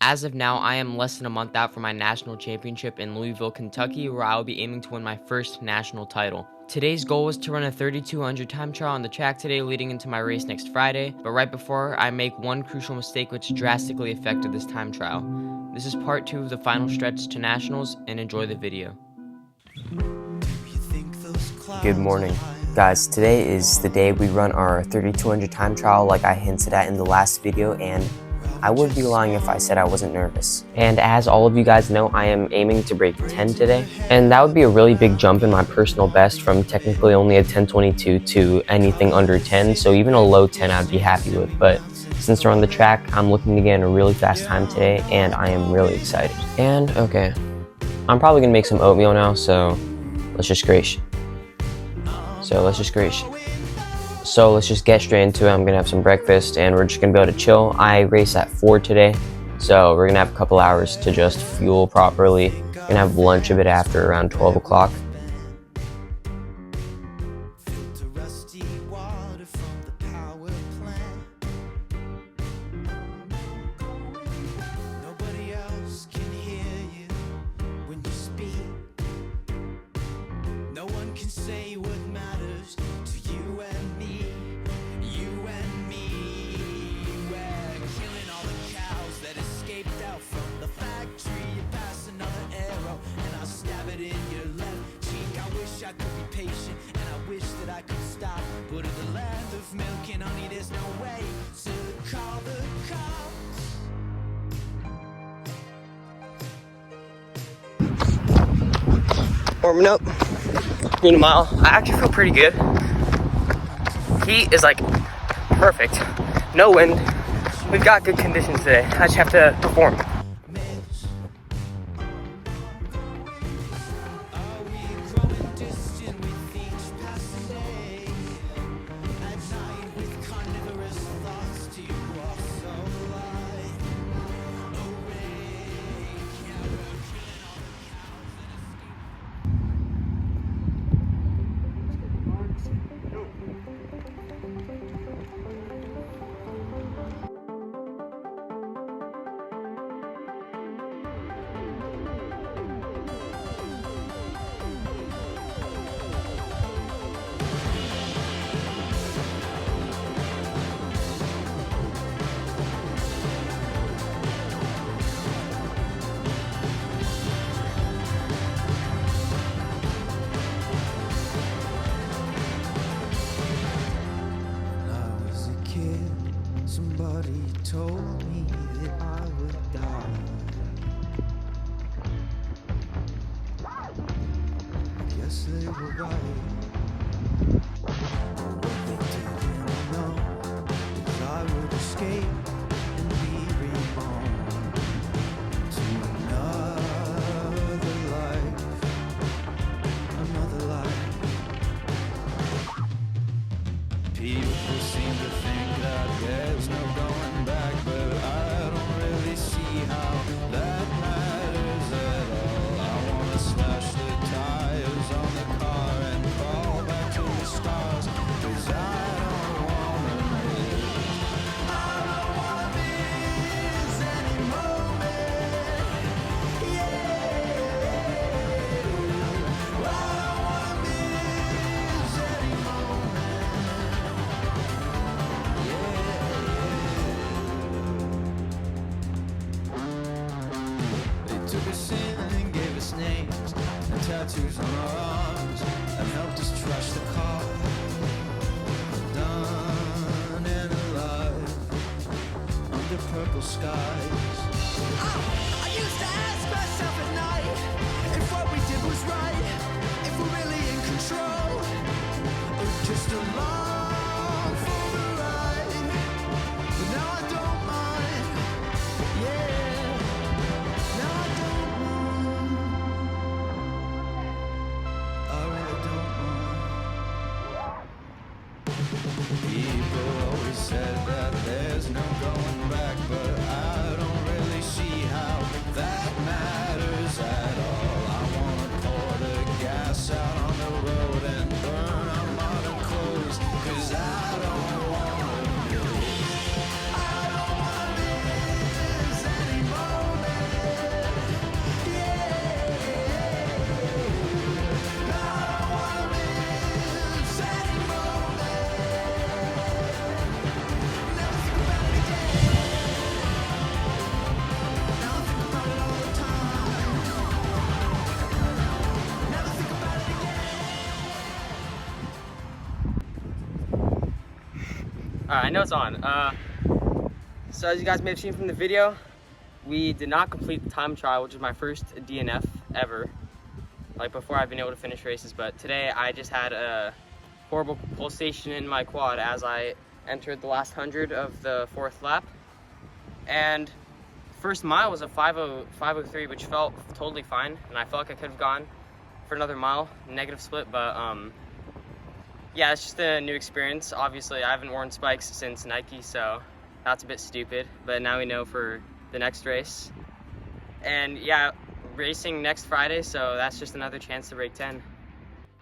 As of now, I am less than a month out from my national championship in Louisville, Kentucky, where I will be aiming to win my first national title. Today's goal was to run a 3200 time trial on the track today leading into my race next Friday, but right before I make one crucial mistake which drastically affected this time trial. This is part 2 of the final stretch to nationals, and enjoy the video. Good morning. Guys, today is the day we run our 3200 time trial like I hinted at in the last video, and I would be lying if I said I wasn't nervous. And as all of you guys know, I am aiming to break 10 today, and that would be a really big jump in my personal best from technically only a 10:22 to anything under 10, so even a low 10 I'd be happy with. But since we're on the track, I'm looking to get in a really fast time today, and I am really excited. And okay, I'm probably gonna make some oatmeal now, so let's just get straight into it. I'm gonna have some breakfast and we're just gonna be able to chill. I race at 4 today, so we're gonna have a couple hours to just fuel properly. Gonna have lunch a bit after, around 12 o'clock. I could be patient, and I wish that I could stop. But in the land of milk and honey, there's no way to call the cops. Warming up, doing a mile. I actually feel pretty good. Heat is like perfect. No wind. We've got good conditions today. I just have to perform. Somebody told me that I would die. Yes, they were right. What they didn't know is I would escape and be reborn to another life, another life. People seem to think that there's no going back, but I don't really see how that matters at all. I wanna smash the tires on the car and crawl back to the stars, 'cause I don't wanna miss. I don't wanna miss any moment. Yeah. I don't wanna miss any moment. Took us in and gave us names and tattoos on our arms and helped us trash the car. Done and alive under purple skies. I used to ask myself at night if what we did was right, if we're really in control, or just along for the ride. But now I don't mind. Yeah. People always said that there's no going back, but I don't really see how that matters at all. I wanna pour the gas out on the road and burn our modern clothes, 'cause Alright, I know it's on. So as you guys may have seen from the video, we did not complete the time trial, which is my first DNF ever. Like before I've been able to finish races, but today I just had a horrible pulsation in my quad as I entered the last 100 of the 4th lap. And first mile was a 5:03, which felt totally fine, and I felt like I could have gone for another mile, negative split, but yeah, it's just a new experience. Obviously, I haven't worn spikes since Nike, so that's a bit stupid, but now we know for the next race. And yeah, racing next Friday, so that's just another chance to break 10.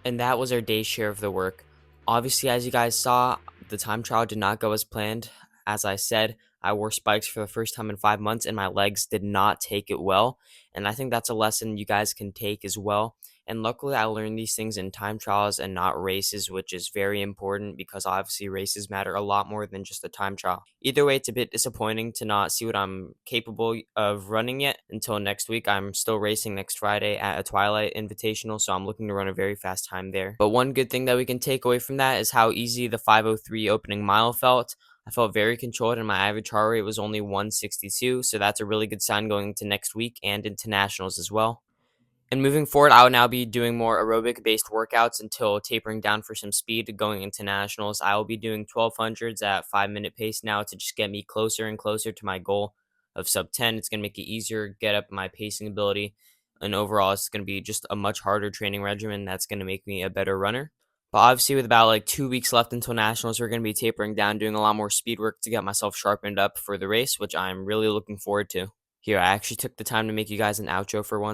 And that was our day's share of the work. Obviously, as you guys saw, the time trial did not go as planned. As I said, I wore spikes for the first time in 5 months and my legs did not take it well. And I think that's a lesson you guys can take as well. And luckily, I learned these things in time trials and not races, which is very important because obviously races matter a lot more than just a time trial. Either way, it's a bit disappointing to not see what I'm capable of running yet until next week. I'm still racing next Friday at a Twilight Invitational, so I'm looking to run a very fast time there. But one good thing that we can take away from that is how easy the 5:03 opening mile felt. I felt very controlled and my average heart rate was only 162, so that's a really good sign going into next week and into nationals as well. And moving forward, I will now be doing more aerobic-based workouts until tapering down for some speed going into nationals. I will be doing 1200s at 5-minute pace now to just get me closer and closer to my goal of sub 10. It's going to make it easier, get up my pacing ability, and overall, it's going to be just a much harder training regimen that's going to make me a better runner. But obviously, with about like 2 weeks left until nationals, we're going to be tapering down, doing a lot more speed work to get myself sharpened up for the race, which I'm really looking forward to. Here, I actually took the time to make you guys an outro for one.